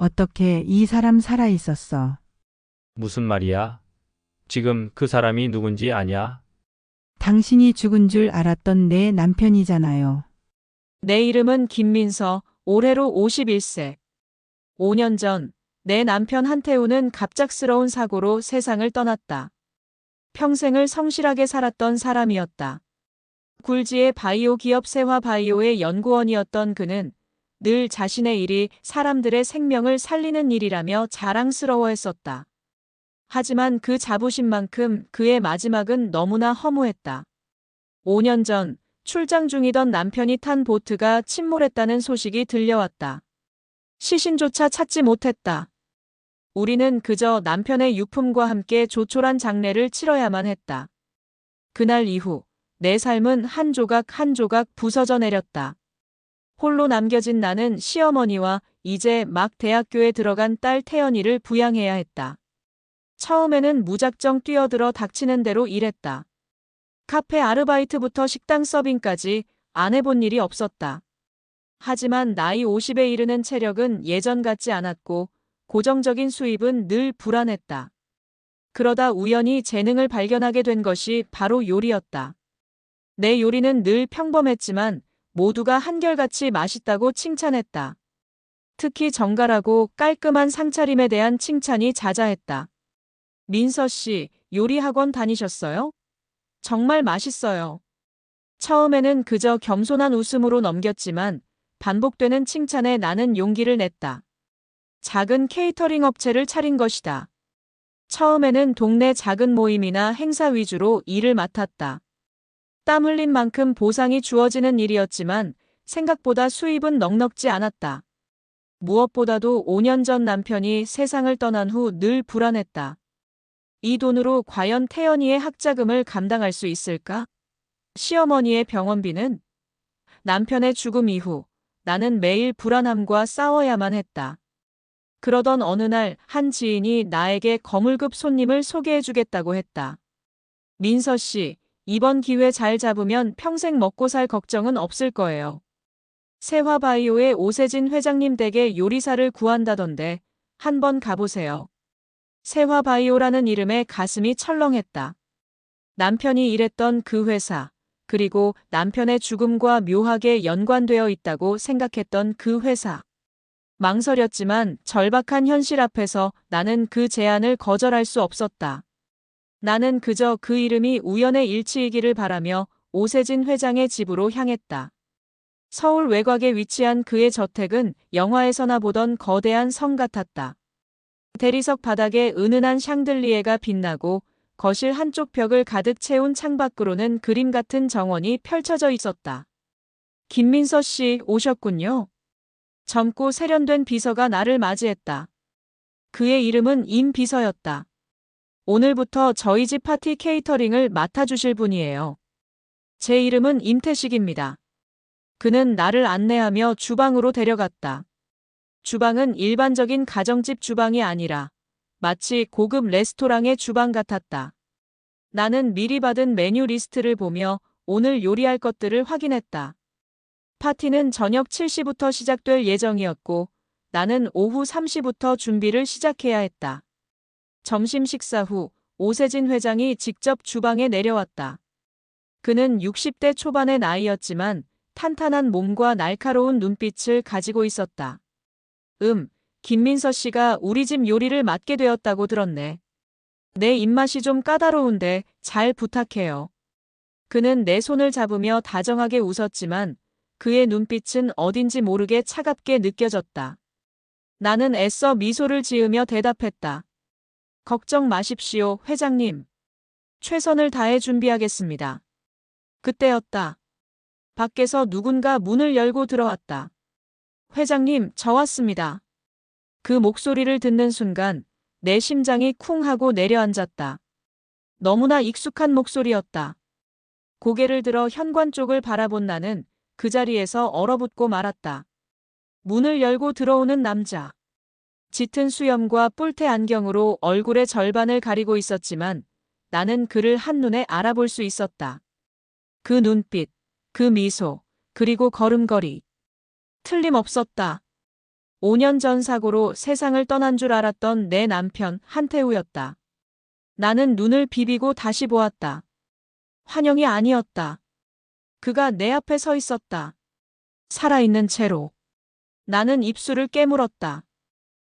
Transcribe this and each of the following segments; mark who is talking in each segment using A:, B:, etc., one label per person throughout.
A: 어떻게 이 사람 살아 있었어?
B: 무슨 말이야? 지금 그 사람이 누군지 아냐?
A: 당신이 죽은 줄 알았던 내 남편이잖아요.
C: 내 이름은 김민서, 올해로 51세. 5년 전, 내 남편 한태우는 갑작스러운 사고로 세상을 떠났다. 평생을 성실하게 살았던 사람이었다. 굴지의 바이오 기업 세화바이오의 연구원이었던 그는 늘 자신의 일이 사람들의 생명을 살리는 일이라며 자랑스러워했었다. 하지만 그 자부심만큼 그의 마지막은 너무나 허무했다. 5년 전, 출장 중이던 남편이 탄 보트가 침몰했다는 소식이 들려왔다. 시신조차 찾지 못했다. 우리는 그저 남편의 유품과 함께 조촐한 장례를 치러야만 했다. 그날 이후 내 삶은 한 조각 한 조각 부서져 내렸다. 홀로 남겨진 나는 시어머니와 이제 막 대학교에 들어간 딸 태연이를 부양해야 했다. 처음에는 무작정 뛰어들어 닥치는 대로 일했다. 카페 아르바이트부터 식당 서빙까지 안 해본 일이 없었다. 하지만 나이 50에 이르는 체력은 예전 같지 않았고 고정적인 수입은 늘 불안했다. 그러다 우연히 재능을 발견하게 된 것이 바로 요리였다. 내 요리는 늘 평범했지만 모두가 한결같이 맛있다고 칭찬했다. 특히 정갈하고 깔끔한 상차림에 대한 칭찬이 자자했다. 민서 씨, 요리 학원 다니셨어요? 정말 맛있어요. 처음에는 그저 겸손한 웃음으로 넘겼지만 반복되는 칭찬에 나는 용기를 냈다. 작은 케이터링 업체를 차린 것이다. 처음에는 동네 작은 모임이나 행사 위주로 일을 맡았다. 땀 흘린 만큼 보상이 주어지는 일이었지만 생각보다 수입은 넉넉지 않았다. 무엇보다도 5년 전 남편이 세상을 떠난 후 늘 불안했다. 이 돈으로 과연 태연이의 학자금을 감당할 수 있을까? 시어머니의 병원비는? 남편의 죽음 이후 나는 매일 불안함과 싸워야만 했다. 그러던 어느 날 한 지인이 나에게 거물급 손님을 소개해주겠다고 했다. 민서 씨, 이번 기회 잘 잡으면 평생 먹고 살 걱정은 없을 거예요. 세화바이오의 오세진 회장님 댁에 요리사를 구한다던데 한번 가보세요. 세화바이오라는 이름에 가슴이 철렁했다. 남편이 일했던 그 회사, 그리고 남편의 죽음과 묘하게 연관되어 있다고 생각했던 그 회사. 망설였지만 절박한 현실 앞에서 나는 그 제안을 거절할 수 없었다. 나는 그저 그 이름이 우연의 일치이기를 바라며 오세진 회장의 집으로 향했다. 서울 외곽에 위치한 그의 저택은 영화에서나 보던 거대한 성 같았다. 대리석 바닥에 은은한 샹들리에가 빛나고 거실 한쪽 벽을 가득 채운 창밖으로는 그림 같은 정원이 펼쳐져 있었다. 김민서 씨 오셨군요. 젊고 세련된 비서가 나를 맞이했다. 그의 이름은 임 비서였다. 오늘부터 저희 집 파티 케이터링을 맡아주실 분이에요. 제 이름은 임태식입니다. 그는 나를 안내하며 주방으로 데려갔다. 주방은 일반적인 가정집 주방이 아니라 마치 고급 레스토랑의 주방 같았다. 나는 미리 받은 메뉴 리스트를 보며 오늘 요리할 것들을 확인했다. 파티는 저녁 7시부터 시작될 예정이었고 나는 오후 3시부터 준비를 시작해야 했다. 점심 식사 후 오세진 회장이 직접 주방에 내려왔다. 그는 60대 초반의 나이였지만 탄탄한 몸과 날카로운 눈빛을 가지고 있었다. 김민서 씨가 우리 집 요리를 맡게 되었다고 들었네. 내 입맛이 좀 까다로운데 잘 부탁해요. 그는 내 손을 잡으며 다정하게 웃었지만 그의 눈빛은 어딘지 모르게 차갑게 느껴졌다. 나는 애써 미소를 지으며 대답했다. 걱정 마십시오, 회장님. 최선을 다해 준비하겠습니다. 그때였다. 밖에서 누군가 문을 열고 들어왔다. 회장님, 저 왔습니다. 그 목소리를 듣는 순간 내 심장이 쿵 하고 내려앉았다. 너무나 익숙한 목소리였다. 고개를 들어 현관 쪽을 바라본 나는 그 자리에서 얼어붙고 말았다. 문을 열고 들어오는 남자. 짙은 수염과 뿔테 안경으로 얼굴의 절반을 가리고 있었지만 나는 그를 한눈에 알아볼 수 있었다. 그 눈빛, 그 미소, 그리고 걸음걸이. 틀림없었다. 5년 전 사고로 세상을 떠난 줄 알았던 내 남편 한태우였다. 나는 눈을 비비고 다시 보았다. 환영이 아니었다. 그가 내 앞에 서 있었다. 살아있는 채로. 나는 입술을 깨물었다.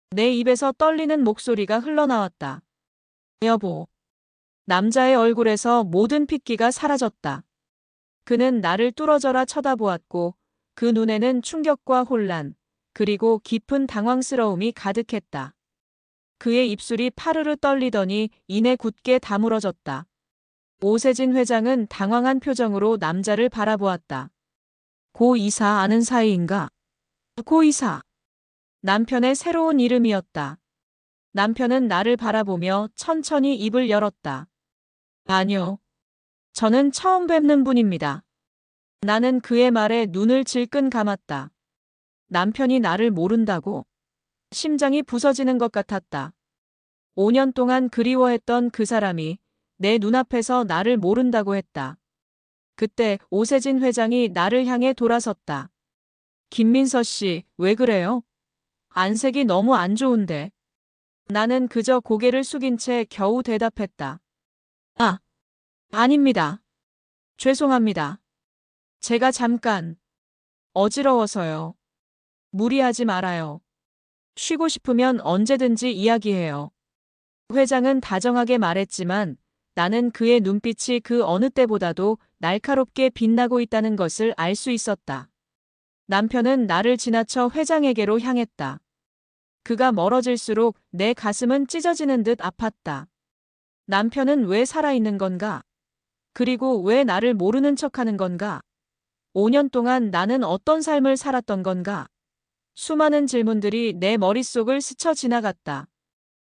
C: 내 입에서 떨리는 목소리가 흘러나왔다. 여보. 남자의 얼굴에서 모든 핏기가 사라졌다. 그는 나를 뚫어져라 쳐다보았고 그 눈에는 충격과 혼란, 그리고 깊은 당황스러움이 가득했다. 그의 입술이 파르르 떨리더니 이내 굳게 다물어졌다. 오세진 회장은 당황한 표정으로 남자를 바라보았다. 고 이사 아는 사이인가? 고 이사. 남편의 새로운 이름이었다. 남편은 나를 바라보며 천천히 입을 열었다. 아니요. 저는 처음 뵙는 분입니다. 나는 그의 말에 눈을 질끈 감았다. 남편이 나를 모른다고? 심장이 부서지는 것 같았다. 5년 동안 그리워했던 그 사람이 내 눈앞에서 나를 모른다고 했다. 그때 오세진 회장이 나를 향해 돌아섰다. 김민서 씨, 왜 그래요? 안색이 너무 안 좋은데. 나는 그저 고개를 숙인 채 겨우 대답했다. 아, 아닙니다. 죄송합니다. 제가 잠깐 어지러워서요. 무리하지 말아요. 쉬고 싶으면 언제든지 이야기해요. 회장은 다정하게 말했지만 나는 그의 눈빛이 그 어느 때보다도 날카롭게 빛나고 있다는 것을 알 수 있었다. 남편은 나를 지나쳐 회장에게로 향했다. 그가 멀어질수록 내 가슴은 찢어지는 듯 아팠다. 남편은 왜 살아있는 건가? 그리고 왜 나를 모르는 척하는 건가? 5년 동안 나는 어떤 삶을 살았던 건가? 수많은 질문들이 내 머릿속을 스쳐 지나갔다.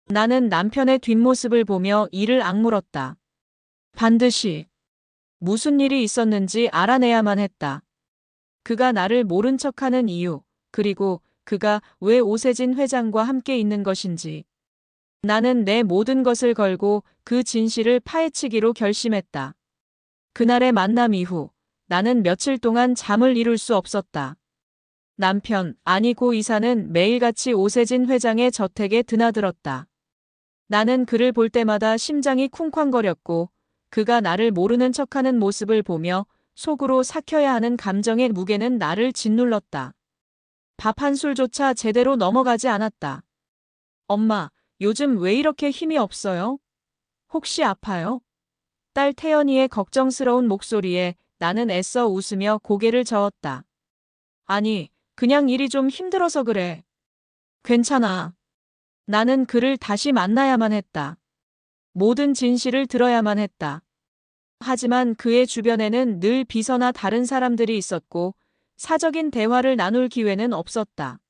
C: 나는 남편의 뒷모습을 보며 이를 악물었다. 반드시 무슨 일이 있었는지 알아내야만 했다. 그가 나를 모른 척하는 이유, 그리고 그가 왜 오세진 회장과 함께 있는 것인지. 나는 내 모든 것을 걸고 그 진실을 파헤치기로 결심했다. 그날의 만남 이후 나는 며칠 동안 잠을 이룰 수 없었다. 남편, 아니 고 이사는 매일같이 오세진 회장의 저택에 드나들었다. 나는 그를 볼 때마다 심장이 쿵쾅거렸고 그가 나를 모르는 척하는 모습을 보며 속으로 삭혀야 하는 감정의 무게는 나를 짓눌렀다. 밥 한 술조차 제대로 넘어가지 않았다. 엄마, 요즘 왜 이렇게 힘이 없어요? 혹시 아파요? 딸 태연이의 걱정스러운 목소리에 나는 애써 웃으며 고개를 저었다. 아니, 그냥 일이 좀 힘들어서 그래. 괜찮아. 나는 그를 다시 만나야만 했다. 모든 진실을 들어야만 했다. 하지만 그의 주변에는 늘 비서나 다른 사람들이 있었고 사적인 대화를 나눌 기회는 없었다.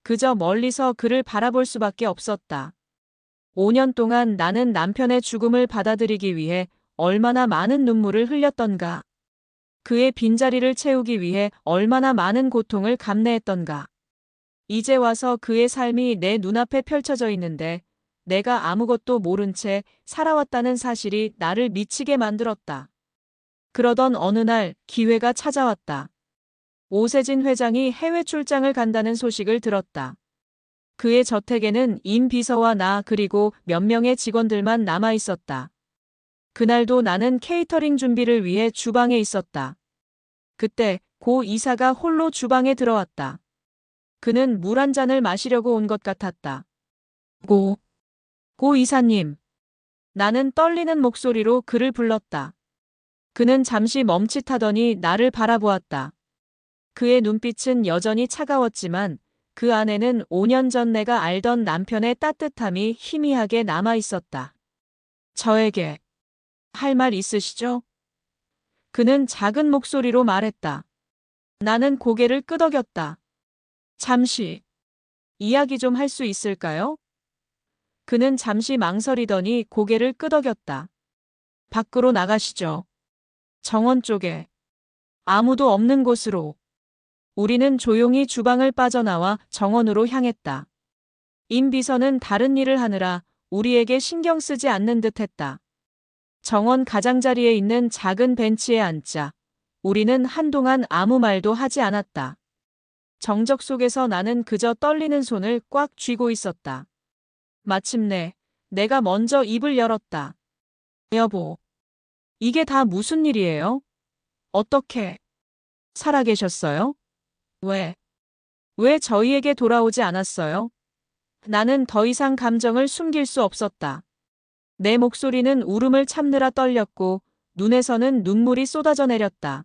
C: 그저 멀리서 그를 바라볼 수밖에 없었다. 5년 동안 나는 남편의 죽음을 받아들이기 위해 얼마나 많은 눈물을 흘렸던가. 그의 빈자리를 채우기 위해 얼마나 많은 고통을 감내했던가. 이제 와서 그의 삶이 내 눈앞에 펼쳐져 있는데 내가 아무것도 모른 채 살아왔다는 사실이 나를 미치게 만들었다. 그러던 어느 날 기회가 찾아왔다. 오세진 회장이 해외 출장을 간다는 소식을 들었다. 그의 저택에는 임 비서와 나 그리고 몇 명의 직원들만 남아 있었다. 그날도 나는 케이터링 준비를 위해 주방에 있었다. 그때 고 이사가 홀로 주방에 들어왔다. 그는 물 한 잔을 마시려고 온 것 같았다. 고 이사님. 나는 떨리는 목소리로 그를 불렀다. 그는 잠시 멈칫하더니 나를 바라보았다. 그의 눈빛은 여전히 차가웠지만 그 안에는 5년 전 내가 알던 남편의 따뜻함이 희미하게 남아 있었다. 저에게 할 말 있으시죠? 그는 작은 목소리로 말했다. 나는 고개를 끄덕였다. 잠시 이야기 좀 할 수 있을까요? 그는 잠시 망설이더니 고개를 끄덕였다. 밖으로 나가시죠. 정원 쪽에. 아무도 없는 곳으로. 우리는 조용히 주방을 빠져나와 정원으로 향했다. 임 비서는 다른 일을 하느라 우리에게 신경 쓰지 않는 듯했다. 정원 가장자리에 있는 작은 벤치에 앉자 우리는 한동안 아무 말도 하지 않았다. 정적 속에서 나는 그저 떨리는 손을 꽉 쥐고 있었다. 마침내 내가 먼저 입을 열었다. 여보, 이게 다 무슨 일이에요? 어떻게 살아계셨어요? 왜 저희에게 돌아오지 않았어요? 나는 더 이상 감정을 숨길 수 없었다. 내 목소리는 울음을 참느라 떨렸고 눈에서는 눈물이 쏟아져 내렸다.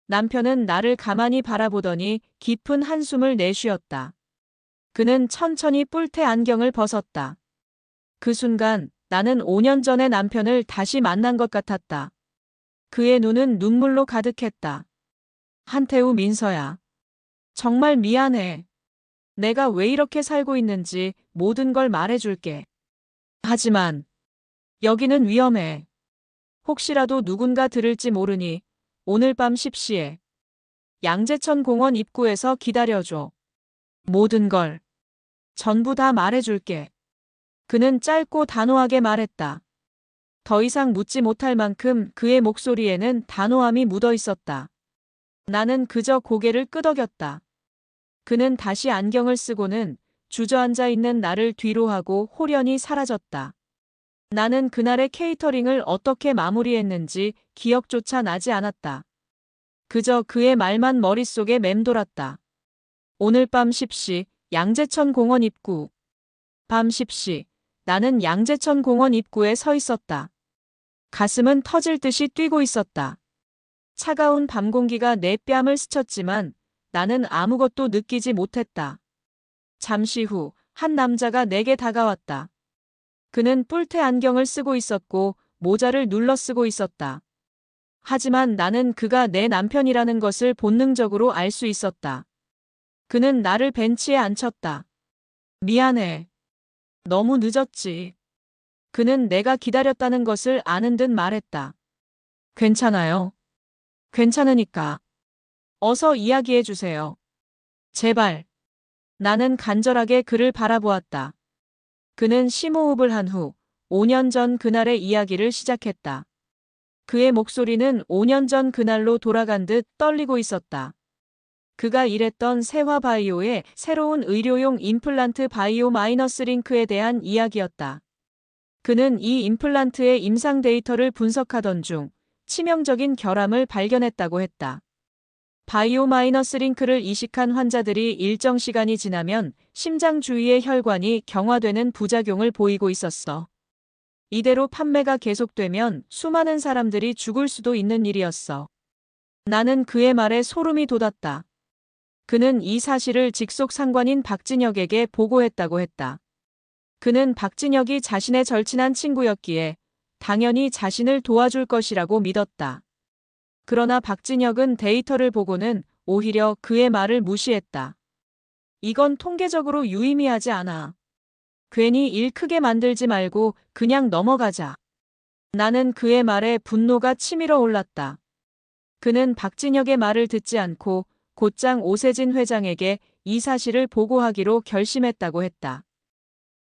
C: 남편은 나를 가만히 바라보더니 깊은 한숨을 내쉬었다. 그는 천천히 뿔테 안경을 벗었다. 그 순간 나는 5년 전의 남편을 다시 만난 것 같았다. 그의 눈은 눈물로 가득했다. 한태우 민서야. 정말 미안해. 내가 왜 이렇게 살고 있는지 모든 걸 말해줄게. 하지만 여기는 위험해. 혹시라도 누군가 들을지 모르니 오늘 밤 10시에 양재천 공원 입구에서 기다려줘. 모든 걸 전부 다 말해줄게. 그는 짧고 단호하게 말했다. 더 이상 묻지 못할 만큼 그의 목소리에는 단호함이 묻어 있었다. 나는 그저 고개를 끄덕였다. 그는 다시 안경을 쓰고는 주저앉아 있는 나를 뒤로 하고 홀연히 사라졌다. 나는 그날의 케이터링을 어떻게 마무리했는지 기억조차 나지 않았다. 그저 그의 말만 머릿속에 맴돌았다. 오늘 밤 10시 양재천 공원 입구. 밤 10시 나는 양재천 공원 입구에 서 있었다. 가슴은 터질 듯이 뛰고 있었다. 차가운 밤 공기가 내 뺨을 스쳤지만 나는 아무것도 느끼지 못했다. 잠시 후 한 남자가 내게 다가왔다. 그는 뿔테 안경을 쓰고 있었고 모자를 눌러 쓰고 있었다. 하지만 나는 그가 내 남편이라는 것을 본능적으로 알 수 있었다. 그는 나를 벤치에 앉혔다. 미안해. 너무 늦었지. 그는 내가 기다렸다는 것을 아는 듯 말했다. 괜찮아요. 괜찮으니까. 어서 이야기해 주세요. 제발. 나는 간절하게 그를 바라보았다. 그는 심호흡을 한 후 5년 전 그날의 이야기를 시작했다. 그의 목소리는 5년 전 그날로 돌아간 듯 떨리고 있었다. 그가 일했던 세화바이오의 새로운 의료용 임플란트 바이오 마이너스 링크에 대한 이야기였다. 그는 이 임플란트의 임상 데이터를 분석하던 중 치명적인 결함을 발견했다고 했다. 바이오 마이너스 링크를 이식한 환자들이 일정 시간이 지나면 심장 주위의 혈관이 경화되는 부작용을 보이고 있었어. 이대로 판매가 계속되면 수많은 사람들이 죽을 수도 있는 일이었어. 나는 그의 말에 소름이 돋았다. 그는 이 사실을 직속 상관인 박진혁에게 보고했다고 했다. 그는 박진혁이 자신의 절친한 친구였기에 당연히 자신을 도와줄 것이라고 믿었다. 그러나 박진혁은 데이터를 보고는 오히려 그의 말을 무시했다. 이건 통계적으로 유의미하지 않아. 괜히 일 크게 만들지 말고 그냥 넘어가자. 나는 그의 말에 분노가 치밀어 올랐다. 그는 박진혁의 말을 듣지 않고 곧장 오세진 회장에게 이 사실을 보고하기로 결심했다고 했다.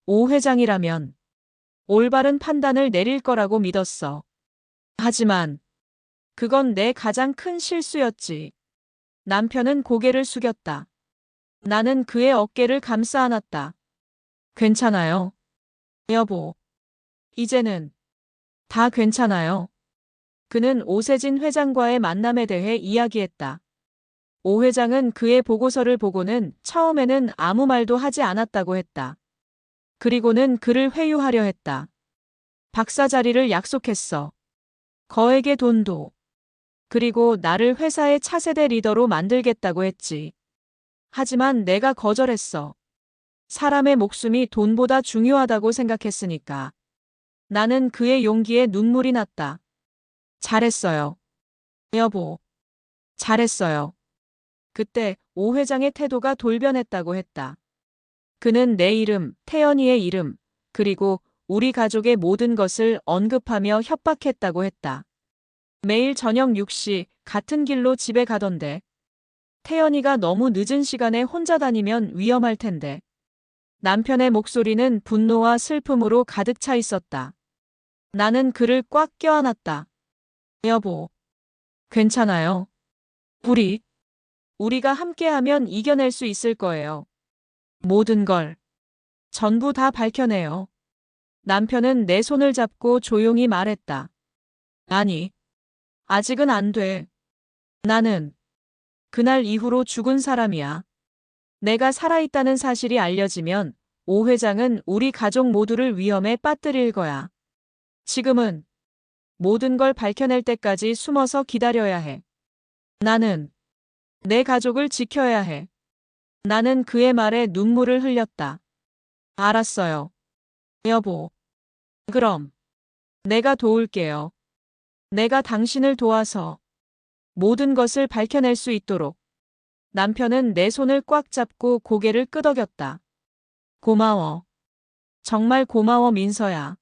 C: 오 회장이라면 올바른 판단을 내릴 거라고 믿었어. 하지만 그건 내 가장 큰 실수였지. 남편은 고개를 숙였다. 나는 그의 어깨를 감싸 안았다. 괜찮아요. 여보. 이제는 다 괜찮아요. 그는 오세진 회장과의 만남에 대해 이야기했다. 오 회장은 그의 보고서를 보고는 처음에는 아무 말도 하지 않았다고 했다. 그리고는 그를 회유하려 했다. 박사 자리를 약속했어. 거액의 돈도. 그리고 나를 회사의 차세대 리더로 만들겠다고 했지. 하지만 내가 거절했어. 사람의 목숨이 돈보다 중요하다고 생각했으니까. 나는 그의 용기에 눈물이 났다. 잘했어요. 여보. 잘했어요. 그때 오 회장의 태도가 돌변했다고 했다. 그는 내 이름, 태연이의 이름, 그리고 우리 가족의 모든 것을 언급하며 협박했다고 했다. 매일 저녁 6시 같은 길로 집에 가던데. 태연이가 너무 늦은 시간에 혼자 다니면 위험할 텐데. 남편의 목소리는 분노와 슬픔으로 가득 차 있었다. 나는 그를 꽉 껴안았다. 여보. 괜찮아요. 우리 우리가 함께하면 이겨낼 수 있을 거예요. 모든 걸 전부 다 밝혀내요. 남편은 내 손을 잡고 조용히 말했다. 아니, 아직은 안 돼. 나는 그날 이후로 죽은 사람이야. 내가 살아있다는 사실이 알려지면 오 회장은 우리 가족 모두를 위험에 빠뜨릴 거야. 지금은 모든 걸 밝혀낼 때까지 숨어서 기다려야 해. 나는 내 가족을 지켜야 해. 나는 그의 말에 눈물을 흘렸다. 알았어요. 여보. 그럼 내가 도울게요. 내가 당신을 도와서 모든 것을 밝혀낼 수 있도록. 남편은 내 손을 꽉 잡고 고개를 끄덕였다. 고마워. 정말 고마워, 민서야.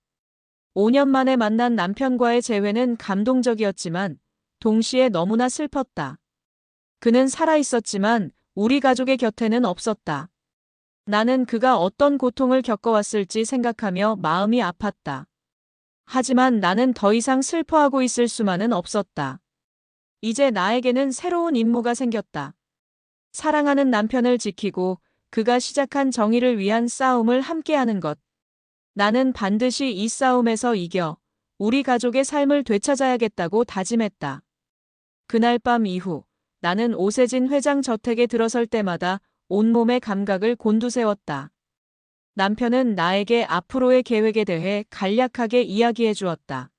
C: 5년 만에 만난 남편과의 재회는 감동적이었지만 동시에 너무나 슬펐다. 그는 살아있었지만 우리 가족의 곁에는 없었다. 나는 그가 어떤 고통을 겪어왔을지 생각하며 마음이 아팠다. 하지만 나는 더 이상 슬퍼하고 있을 수만은 없었다. 이제 나에게는 새로운 임무가 생겼다. 사랑하는 남편을 지키고 그가 시작한 정의를 위한 싸움을 함께하는 것. 나는 반드시 이 싸움에서 이겨 우리 가족의 삶을 되찾아야겠다고 다짐했다. 그날 밤 이후 나는 오세진 회장 저택에 들어설 때마다 온몸의 감각을 곤두세웠다. 남편은 나에게 앞으로의 계획에 대해 간략하게 이야기해 주었다.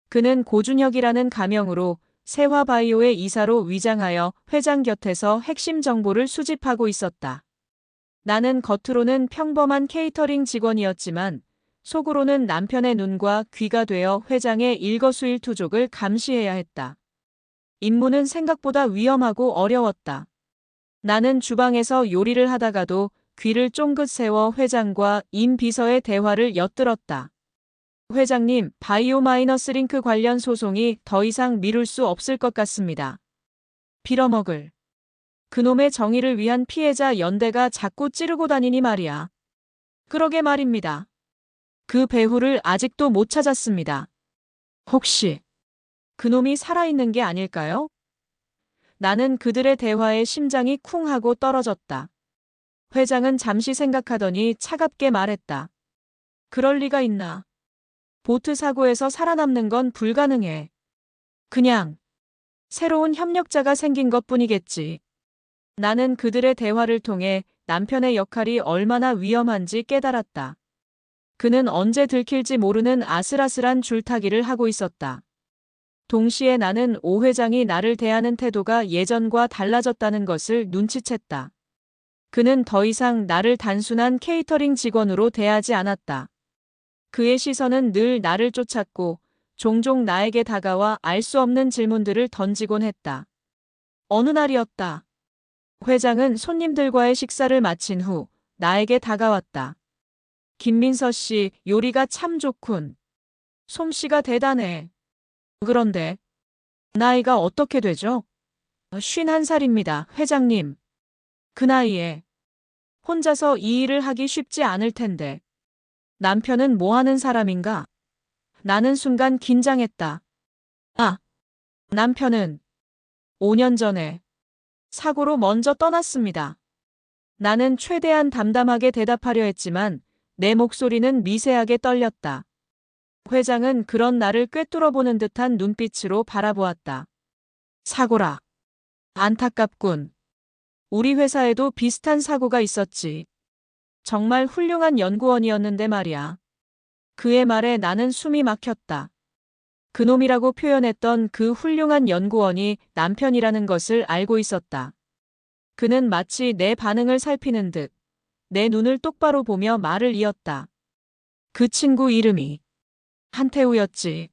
C: 그는 고준혁이라는 가명으로 세화바이오의 이사로 위장하여 회장 곁에서 핵심 정보를 수집하고 있었다. 나는 겉으로는 평범한 케이터링 직원이었지만 속으로는 남편의 눈과 귀가 되어 회장의 일거수일투족을 감시해야 했다. 임무는 생각보다 위험하고 어려웠다. 나는 주방에서 요리를 하다가도 귀를 쫑긋 세워 회장과 임 비서의 대화를 엿들었다. 회장님, 바이오마이너스 링크 관련 소송이 더 이상 미룰 수 없을 것 같습니다. 빌어먹을. 그놈의 정의를 위한 피해자 연대가 자꾸 찌르고 다니니 말이야. 그러게 말입니다. 그 배후를 아직도 못 찾았습니다. 혹시 그놈이 살아있는 게 아닐까요? 나는 그들의 대화에 심장이 쿵 하고 떨어졌다. 회장은 잠시 생각하더니 차갑게 말했다. 그럴 리가 있나? 보트 사고에서 살아남는 건 불가능해. 그냥 새로운 협력자가 생긴 것뿐이겠지. 나는 그들의 대화를 통해 남편의 역할이 얼마나 위험한지 깨달았다. 그는 언제 들킬지 모르는 아슬아슬한 줄타기를 하고 있었다. 동시에 나는 오 회장이 나를 대하는 태도가 예전과 달라졌다는 것을 눈치챘다. 그는 더 이상 나를 단순한 케이터링 직원으로 대하지 않았다. 그의 시선은 늘 나를 쫓았고 종종 나에게 다가와 알 수 없는 질문들을 던지곤 했다. 어느 날이었다. 회장은 손님들과의 식사를 마친 후 나에게 다가왔다. 김민서 씨, 요리가 참 좋군. 솜씨가 대단해. 그런데 나이가 어떻게 되죠? 51살입니다, 회장님. 그 나이에 혼자서 이 일을 하기 쉽지 않을 텐데. 남편은 뭐 하는 사람인가? 나는 순간 긴장했다. 아, 남편은 5년 전에 사고로 먼저 떠났습니다. 나는 최대한 담담하게 대답하려 했지만 내 목소리는 미세하게 떨렸다. 회장은 그런 나를 꿰뚫어보는 듯한 눈빛으로 바라보았다. 사고라. 안타깝군. 우리 회사에도 비슷한 사고가 있었지. 정말 훌륭한 연구원이었는데 말이야. 그의 말에 나는 숨이 막혔다. 그놈이라고 표현했던 그 훌륭한 연구원이 남편이라는 것을 알고 있었다. 그는 마치 내 반응을 살피는 듯 내 눈을 똑바로 보며 말을 이었다. 그 친구 이름이 한태우였지.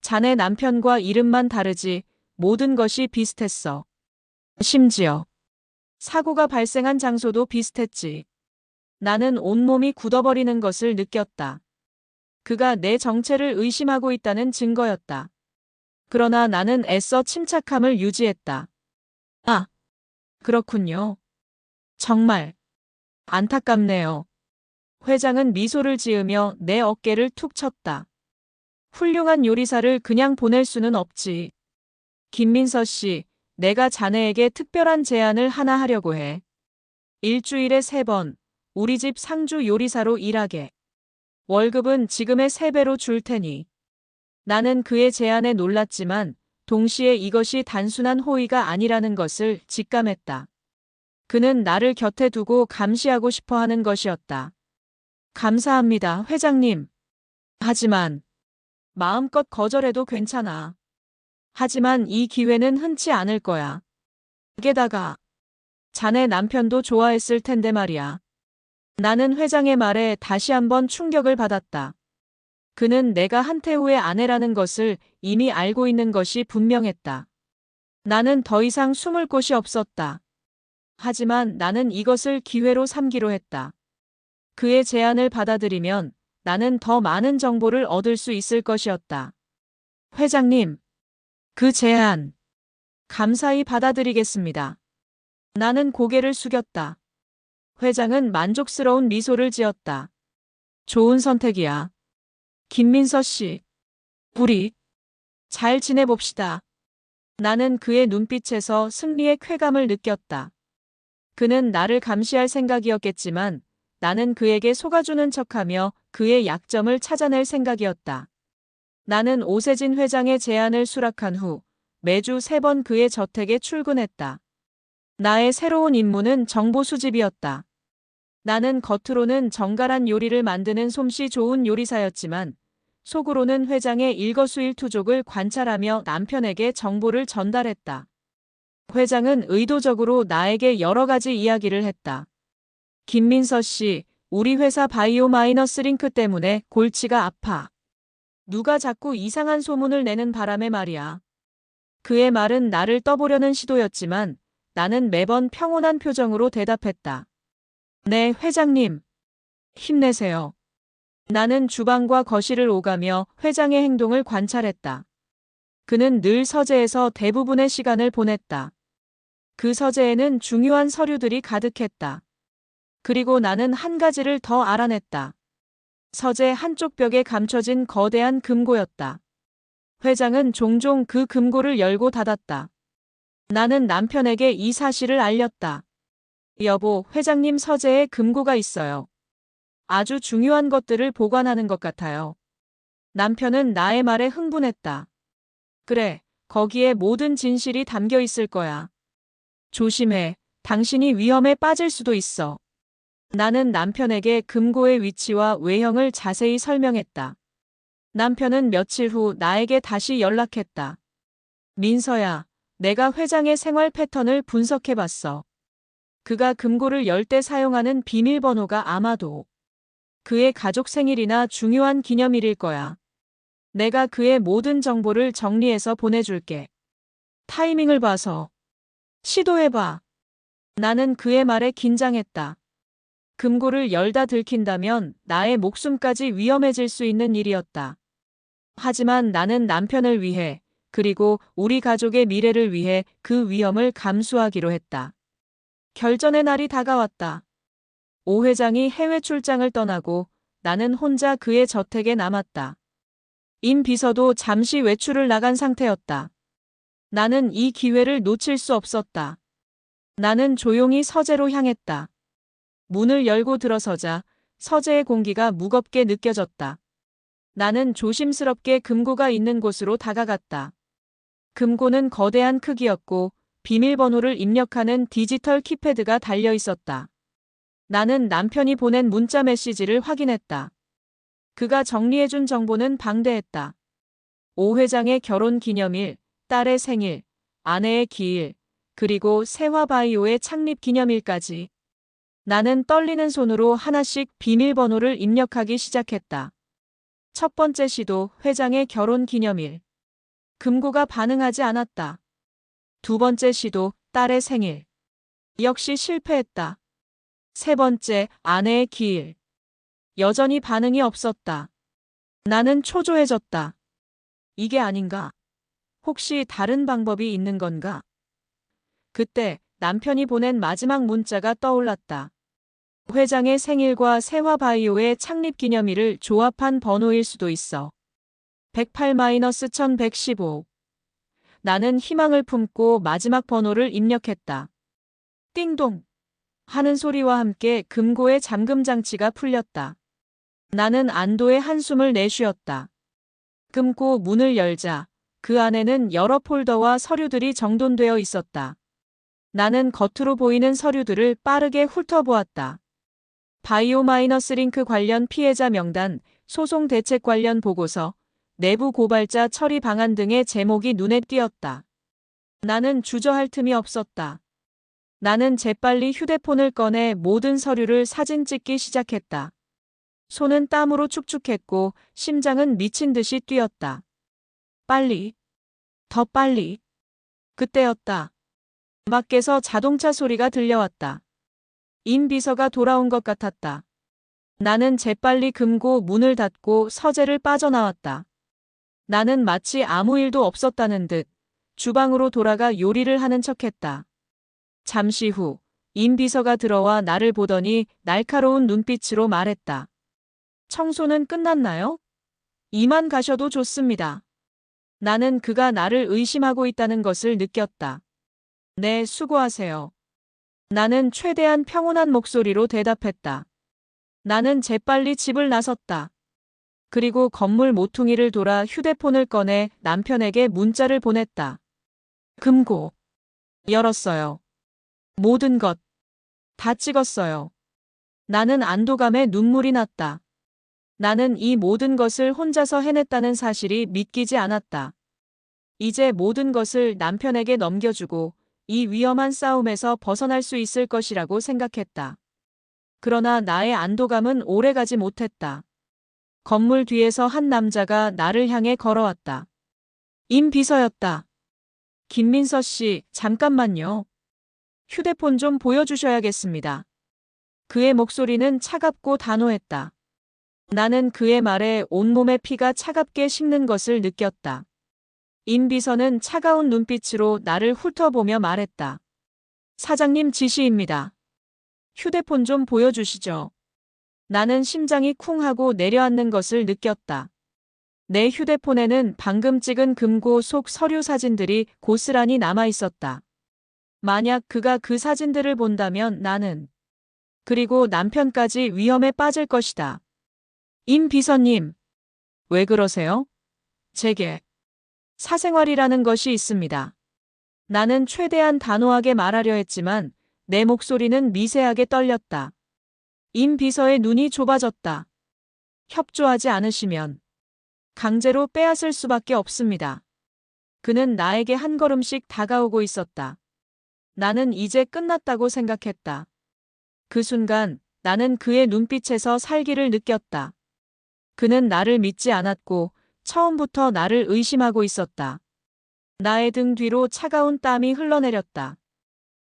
C: 자네 남편과 이름만 다르지 모든 것이 비슷했어. 심지어 사고가 발생한 장소도 비슷했지. 나는 온몸이 굳어버리는 것을 느꼈다. 그가 내 정체를 의심하고 있다는 증거였다. 그러나 나는 애써 침착함을 유지했다. 아, 그렇군요. 정말 안타깝네요. 회장은 미소를 지으며 내 어깨를 툭 쳤다. 훌륭한 요리사를 그냥 보낼 수는 없지. 김민서 씨, 내가 자네에게 특별한 제안을 하나 하려고 해. 일주일에 3번, 우리 집 상주 요리사로 일하게. 월급은 지금의 3배로 줄 테니. 나는 그의 제안에 놀랐지만 동시에 이것이 단순한 호의가 아니라는 것을 직감했다. 그는 나를 곁에 두고 감시하고 싶어 하는 것이었다. 감사합니다, 회장님. 하지만 마음껏 거절해도 괜찮아. 하지만 이 기회는 흔치 않을 거야. 게다가 자네 남편도 좋아했을 텐데 말이야. 나는 회장의 말에 다시 한번 충격을 받았다. 그는 내가 한태우의 아내라는 것을 이미 알고 있는 것이 분명했다. 나는 더 이상 숨을 곳이 없었다. 하지만 나는 이것을 기회로 삼기로 했다. 그의 제안을 받아들이면 나는 더 많은 정보를 얻을 수 있을 것이었다. 회장님, 그 제안 감사히 받아들이겠습니다. 나는 고개를 숙였다. 회장은 만족스러운 미소를 지었다. 좋은 선택이야. 김민서 씨, 우리 잘 지내봅시다. 나는 그의 눈빛에서 승리의 쾌감을 느꼈다. 그는 나를 감시할 생각이었겠지만 나는 그에게 속아주는 척하며 그의 약점을 찾아낼 생각이었다. 나는 오세진 회장의 제안을 수락한 후 매주 3번 그의 저택에 출근했다. 나의 새로운 임무는 정보 수집이었다. 나는 겉으로는 정갈한 요리를 만드는 솜씨 좋은 요리사였지만 속으로는 회장의 일거수일투족을 관찰하며 남편에게 정보를 전달했다. 회장은 의도적으로 나에게 여러 가지 이야기를 했다. 김민서 씨, 우리 회사 바이오마이너스 링크 때문에 골치가 아파. 누가 자꾸 이상한 소문을 내는 바람에 말이야. 그의 말은 나를 떠보려는 시도였지만 나는 매번 평온한 표정으로 대답했다. 네, 회장님. 힘내세요. 나는 주방과 거실을 오가며 회장의 행동을 관찰했다. 그는 늘 서재에서 대부분의 시간을 보냈다. 그 서재에는 중요한 서류들이 가득했다. 그리고 나는 한 가지를 더 알아냈다. 서재 한쪽 벽에 감춰진 거대한 금고였다. 회장은 종종 그 금고를 열고 닫았다. 나는 남편에게 이 사실을 알렸다. 여보, 회장님 서재에 금고가 있어요. 아주 중요한 것들을 보관하는 것 같아요. 남편은 나의 말에 흥분했다. 그래, 거기에 모든 진실이 담겨 있을 거야. 조심해, 당신이 위험에 빠질 수도 있어. 나는 남편에게 금고의 위치와 외형을 자세히 설명했다. 남편은 며칠 후 나에게 다시 연락했다. 민서야, 내가 회장의 생활 패턴을 분석해봤어. 그가 금고를 열 때 사용하는 비밀번호가 아마도 그의 가족 생일이나 중요한 기념일일 거야. 내가 그의 모든 정보를 정리해서 보내줄게. 타이밍을 봐서 시도해봐. 나는 그의 말에 긴장했다. 금고를 열다 들킨다면 나의 목숨까지 위험해질 수 있는 일이었다. 하지만 나는 남편을 위해 그리고 우리 가족의 미래를 위해 그 위험을 감수하기로 했다. 결전의 날이 다가왔다. 오 회장이 해외 출장을 떠나고 나는 혼자 그의 저택에 남았다. 임 비서도 잠시 외출을 나간 상태였다. 나는 이 기회를 놓칠 수 없었다. 나는 조용히 서재로 향했다. 문을 열고 들어서자 서재의 공기가 무겁게 느껴졌다. 나는 조심스럽게 금고가 있는 곳으로 다가갔다. 금고는 거대한 크기였고 비밀번호를 입력하는 디지털 키패드가 달려 있었다. 나는 남편이 보낸 문자 메시지를 확인했다. 그가 정리해준 정보는 방대했다. 오 회장의 결혼 기념일, 딸의 생일, 아내의 기일, 그리고 세화바이오의 창립 기념일까지. 나는 떨리는 손으로 하나씩 비밀번호를 입력하기 시작했다. 첫 번째 시도, 회장의 결혼 기념일. 금고가 반응하지 않았다. 두 번째 시도, 딸의 생일. 역시 실패했다. 세 번째, 아내의 기일. 여전히 반응이 없었다. 나는 초조해졌다. 이게 아닌가? 혹시 다른 방법이 있는 건가? 그때 남편이 보낸 마지막 문자가 떠올랐다. 회장의 생일과 세화바이오의 창립 기념일을 조합한 번호일 수도 있어. 108-1115. 나는 희망을 품고 마지막 번호를 입력했다. 띵동 하는 소리와 함께 금고의 잠금 장치가 풀렸다. 나는 안도의 한숨을 내쉬었다. 금고 문을 열자 그 안에는 여러 폴더와 서류들이 정돈되어 있었다. 나는 겉으로 보이는 서류들을 빠르게 훑어보았다. 바이오마이너스 링크 관련 피해자 명단, 소송 대책 관련 보고서, 내부 고발자 처리 방안 등의 제목이 눈에 띄었다. 나는 주저할 틈이 없었다. 나는 재빨리 휴대폰을 꺼내 모든 서류를 사진 찍기 시작했다. 손은 땀으로 축축했고 심장은 미친 듯이 뛰었다. 빨리, 더 빨리. 그때였다. 밖에서 자동차 소리가 들려왔다. 임 비서가 돌아온 것 같았다. 나는 재빨리 금고 문을 닫고 서재를 빠져나왔다. 나는 마치 아무 일도 없었다는 듯 주방으로 돌아가 요리를 하는 척했다. 잠시 후 임 비서가 들어와 나를 보더니 날카로운 눈빛으로 말했다. 청소는 끝났나요? 이만 가셔도 좋습니다. 나는 그가 나를 의심하고 있다는 것을 느꼈다. 네, 수고하세요. 나는 최대한 평온한 목소리로 대답했다. 나는 재빨리 집을 나섰다. 그리고 건물 모퉁이를 돌아 휴대폰을 꺼내 남편에게 문자를 보냈다. 금고. 열었어요. 모든 것. 다 찍었어요. 나는 안도감에 눈물이 났다. 나는 이 모든 것을 혼자서 해냈다는 사실이 믿기지 않았다. 이제 모든 것을 남편에게 넘겨주고 이 위험한 싸움에서 벗어날 수 있을 것이라고 생각했다. 그러나 나의 안도감은 오래가지 못했다. 건물 뒤에서 한 남자가 나를 향해 걸어왔다. 임 비서였다. 김민서 씨, 잠깐만요. 휴대폰 좀 보여주셔야겠습니다. 그의 목소리는 차갑고 단호했다. 나는 그의 말에 온몸의 피가 차갑게 식는 것을 느꼈다. 임 비서는 차가운 눈빛으로 나를 훑어보며 말했다. 사장님 지시입니다. 휴대폰 좀 보여주시죠. 나는 심장이 쿵 하고 내려앉는 것을 느꼈다. 내 휴대폰에는 방금 찍은 금고 속 서류 사진들이 고스란히 남아 있었다. 만약 그가 그 사진들을 본다면 나는, 그리고 남편까지 위험에 빠질 것이다. 임 비서님, 왜 그러세요? 제게 사생활이라는 것이 있습니다. 나는 최대한 단호하게 말하려 했지만 내 목소리는 미세하게 떨렸다. 임 비서의 눈이 좁아졌다. 협조하지 않으시면 강제로 빼앗을 수밖에 없습니다. 그는 나에게 한 걸음씩 다가오고 있었다. 나는 이제 끝났다고 생각했다. 그 순간 나는 그의 눈빛에서 살기를 느꼈다. 그는 나를 믿지 않았고 처음부터 나를 의심하고 있었다. 나의 등 뒤로 차가운 땀이 흘러내렸다.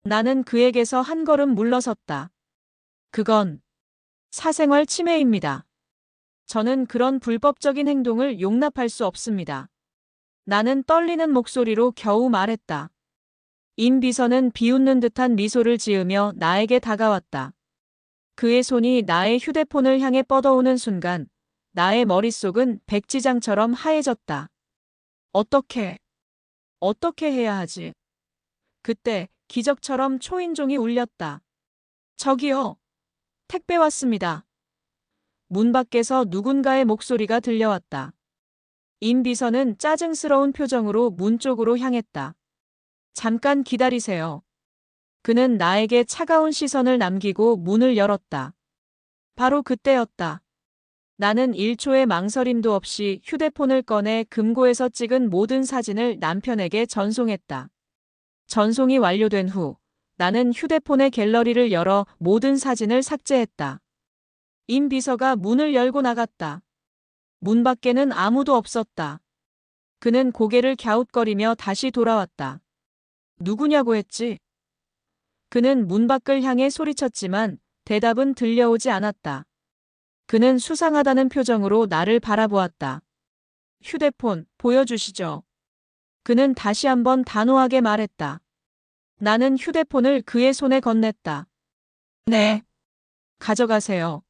C: 나는 그에게서 한 걸음 물러섰다. 그건 사생활 침해입니다. 저는 그런 불법적인 행동을 용납할 수 없습니다. 나는 떨리는 목소리로 겨우 말했다. 임 비서는 비웃는 듯한 미소를 지으며 나에게 다가왔다. 그의 손이 나의 휴대폰을 향해 뻗어오는 순간 나의 머릿속은 백지장처럼 하얘졌다. 어떻게 해야 하지? 그때 기적처럼 초인종이 울렸다. 저기요. 택배 왔습니다. 문 밖에서 누군가의 목소리가 들려왔다. 임 비서는 짜증스러운 표정으로 문 쪽으로 향했다. 잠깐 기다리세요. 그는 나에게 차가운 시선을 남기고 문을 열었다. 바로 그때였다. 나는 1초의 망설임도 없이 휴대폰을 꺼내 금고에서 찍은 모든 사진을 남편에게 전송했다. 전송이 완료된 후 나는 휴대폰의 갤러리를 열어 모든 사진을 삭제했다. 임 비서가 문을 열고 나갔다. 문 밖에는 아무도 없었다. 그는 고개를 갸웃거리며 다시 돌아왔다. 누구냐고 했지? 그는 문 밖을 향해 소리쳤지만 대답은 들려오지 않았다. 그는 수상하다는 표정으로 나를 바라보았다. 휴대폰 보여주시죠. 그는 다시 한번 단호하게 말했다. 나는 휴대폰을 그의 손에 건넸다. 네. 가져가세요.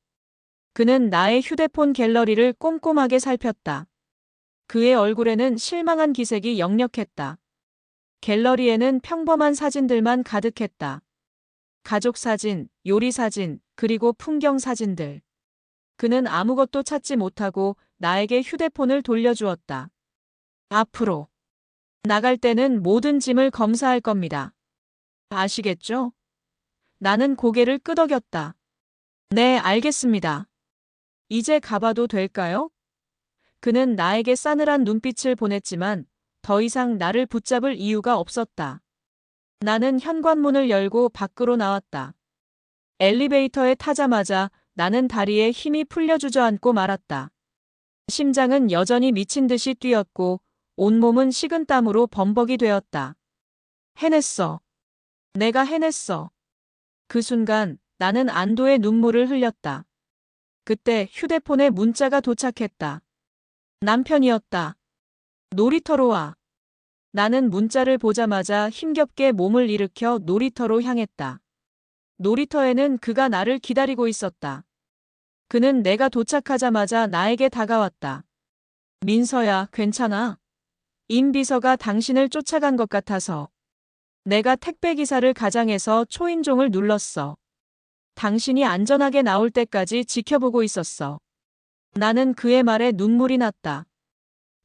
C: 그는 나의 휴대폰 갤러리를 꼼꼼하게 살폈다. 그의 얼굴에는 실망한 기색이 역력했다. 갤러리에는 평범한 사진들만 가득했다. 가족 사진, 요리 사진, 그리고 풍경 사진들. 그는 아무것도 찾지 못하고 나에게 휴대폰을 돌려주었다. 앞으로 나갈 때는 모든 짐을 검사할 겁니다. 아시겠죠? 나는 고개를 끄덕였다. 네, 알겠습니다. 이제 가봐도 될까요? 그는 나에게 싸늘한 눈빛을 보냈지만 더 이상 나를 붙잡을 이유가 없었다. 나는 현관문을 열고 밖으로 나왔다. 엘리베이터에 타자마자 나는 다리에 힘이 풀려 주저앉고 말았다. 심장은 여전히 미친 듯이 뛰었고 온몸은 식은땀으로 범벅이 되었다. 해냈어. 내가 해냈어. 그 순간 나는 안도의 눈물을 흘렸다. 그때 휴대폰에 문자가 도착했다. 남편이었다. 놀이터로 와. 나는 문자를 보자마자 힘겹게 몸을 일으켜 놀이터로 향했다. 놀이터에는 그가 나를 기다리고 있었다. 그는 내가 도착하자마자 나에게 다가왔다. 민서야, 괜찮아? 임 비서가 당신을 쫓아간 것 같아서. 내가 택배기사를 가장해서 초인종을 눌렀어. 당신이 안전하게 나올 때까지 지켜보고 있었어. 나는 그의 말에 눈물이 났다.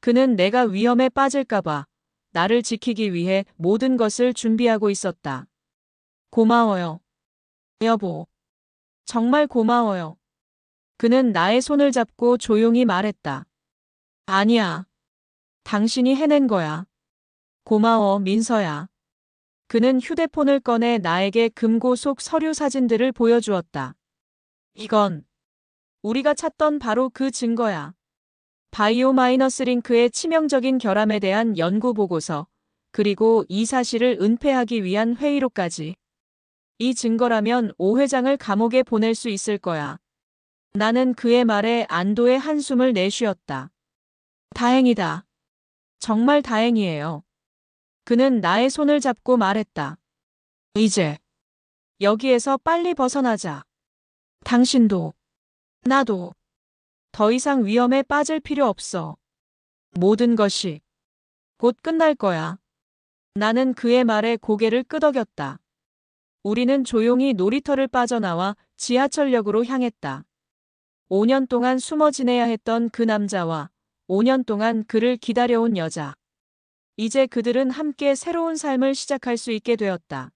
C: 그는 내가 위험에 빠질까봐 나를 지키기 위해 모든 것을 준비하고 있었다. 고마워요. 여보. 정말 고마워요. 그는 나의 손을 잡고 조용히 말했다. 아니야. 당신이 해낸 거야. 고마워, 민서야. 그는 휴대폰을 꺼내 나에게 금고 속 서류 사진들을 보여주었다. 이건 우리가 찾던 바로 그 증거야. 바이오마이너스 링크의 치명적인 결함에 대한 연구 보고서, 그리고 이 사실을 은폐하기 위한 회의록까지. 이 증거라면 오 회장을 감옥에 보낼 수 있을 거야. 나는 그의 말에 안도의 한숨을 내쉬었다. 다행이다. 정말 다행이에요. 그는 나의 손을 잡고 말했다. 이제 여기에서 빨리 벗어나자. 당신도, 나도 더 이상 위험에 빠질 필요 없어. 모든 것이 곧 끝날 거야. 나는 그의 말에 고개를 끄덕였다. 우리는 조용히 놀이터를 빠져나와 지하철역으로 향했다. 5년 동안 숨어 지내야 했던 그 남자와 5년 동안 그를 기다려온 여자. 이제 그들은 함께 새로운 삶을 시작할 수 있게 되었다.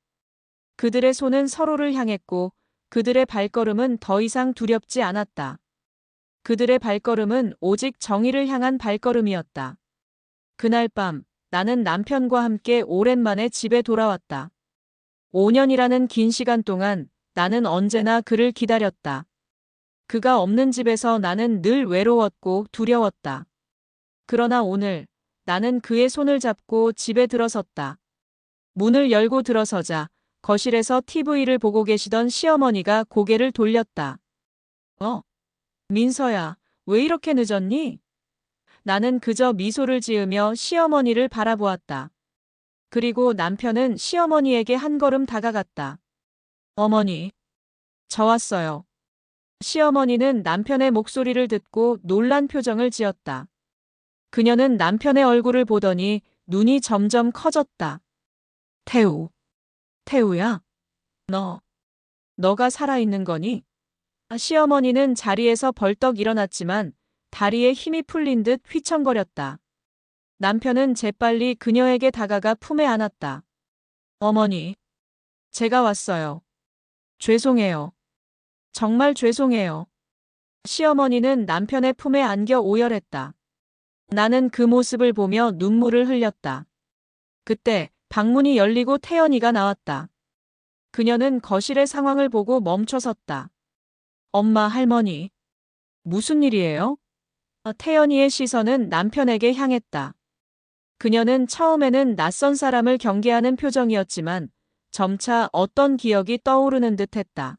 C: 그들의 손은 서로를 향했고 그들의 발걸음은 더 이상 두렵지 않았다. 그들의 발걸음은 오직 정의를 향한 발걸음이었다. 그날 밤 나는 남편과 함께 오랜만에 집에 돌아왔다. 5년이라는 긴 시간 동안 나는 언제나 그를 기다렸다. 그가 없는 집에서 나는 늘 외로웠고 두려웠다. 그러나 오늘 나는 그의 손을 잡고 집에 들어섰다. 문을 열고 들어서자 거실에서 TV를 보고 계시던 시어머니가 고개를 돌렸다. 민서야, 왜 이렇게 늦었니? 나는 그저 미소를 지으며 시어머니를 바라보았다. 그리고 남편은 시어머니에게 한 걸음 다가갔다. 어머니, 저 왔어요. 시어머니는 남편의 목소리를 듣고 놀란 표정을 지었다. 그녀는 남편의 얼굴을 보더니 눈이 점점 커졌다. 태우야? 너가 살아있는 거니? 시어머니는 자리에서 벌떡 일어났지만 다리에 힘이 풀린 듯 휘청거렸다. 남편은 재빨리 그녀에게 다가가 품에 안았다. 어머니, 제가 왔어요. 죄송해요. 정말 죄송해요. 시어머니는 남편의 품에 안겨 오열했다. 나는 그 모습을 보며 눈물을 흘렸다. 그때 방문이 열리고 태연이가 나왔다. 그녀는 거실의 상황을 보고 멈춰섰다. 엄마, 할머니. 무슨 일이에요? 태연이의 시선은 남편에게 향했다. 그녀는 처음에는 낯선 사람을 경계하는 표정이었지만 점차 어떤 기억이 떠오르는 듯했다.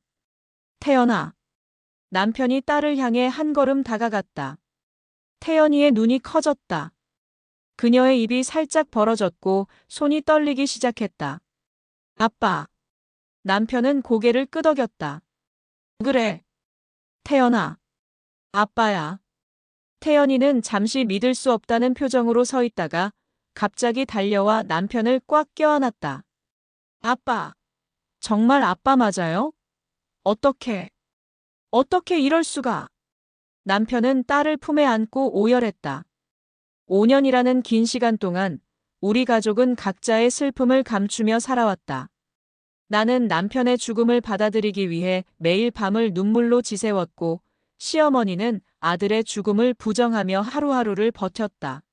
C: 태연아. 남편이 딸을 향해 한 걸음 다가갔다. 태연이의 눈이 커졌다. 그녀의 입이 살짝 벌어졌고 손이 떨리기 시작했다. 아빠. 남편은 고개를 끄덕였다. 그래. 태연아. 아빠야. 태연이는 잠시 믿을 수 없다는 표정으로 서 있다가 갑자기 달려와 남편을 꽉 껴안았다. 아빠, 정말 아빠 맞아요? 어떻게 이럴 수가? 남편은 딸을 품에 안고 오열했다. 5년이라는 긴 시간 동안 우리 가족은 각자의 슬픔을 감추며 살아왔다. 나는 남편의 죽음을 받아들이기 위해 매일 밤을 눈물로 지새웠고, 시어머니는 아들의 죽음을 부정하며 하루하루를 버텼다.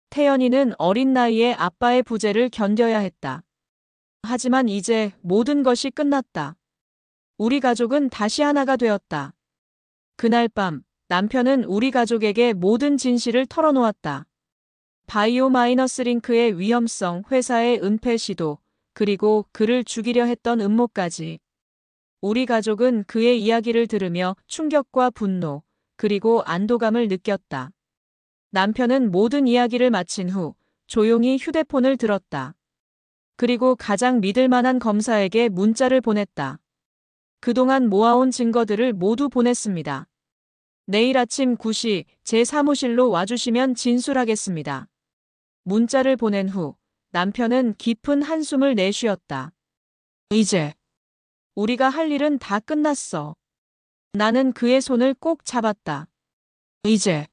C: 태연이는 어린 나이에 아빠의 부재를 견뎌야 했다. 하지만 이제 모든 것이 끝났다. 우리 가족은 다시 하나가 되었다. 그날 밤, 남편은 우리 가족에게 모든 진실을 털어놓았다. 바이오마이너스 링크의 위험성, 회사의 은폐 시도, 그리고 그를 죽이려 했던 음모까지. 우리 가족은 그의 이야기를 들으며 충격과 분노, 그리고 안도감을 느꼈다. 남편은 모든 이야기를 마친 후 조용히 휴대폰을 들었다. 그리고 가장 믿을 만한 검사에게 문자를 보냈다. 그동안 모아온 증거들을 모두 보냈습니다. 내일 아침 9시 제 사무실로 와주시면 진술하겠습니다. 문자를 보낸 후 남편은 깊은 한숨을 내쉬었다. 이제 우리가 할 일은 다 끝났어. 나는 그의 손을 꼭 잡았다. 이제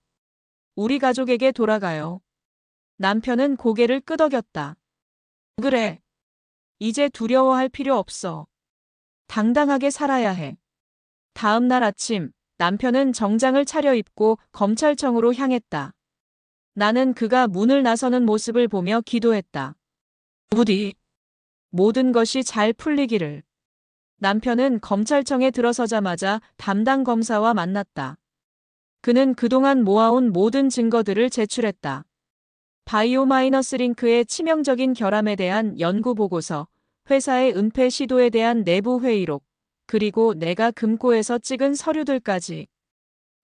C: 우리 가족에게 돌아가요. 남편은 고개를 끄덕였다. 그래. 이제 두려워할 필요 없어. 당당하게 살아야 해. 다음 날 아침, 남편은 정장을 차려입고 검찰청으로 향했다. 나는 그가 문을 나서는 모습을 보며 기도했다. 부디 모든 것이 잘 풀리기를. 남편은 검찰청에 들어서자마자 담당 검사와 만났다. 그는 그동안 모아온 모든 증거들을 제출했다. 바이오마이너스 링크의 치명적인 결함에 대한 연구 보고서, 회사의 은폐 시도에 대한 내부 회의록, 그리고 내가 금고에서 찍은 서류들까지.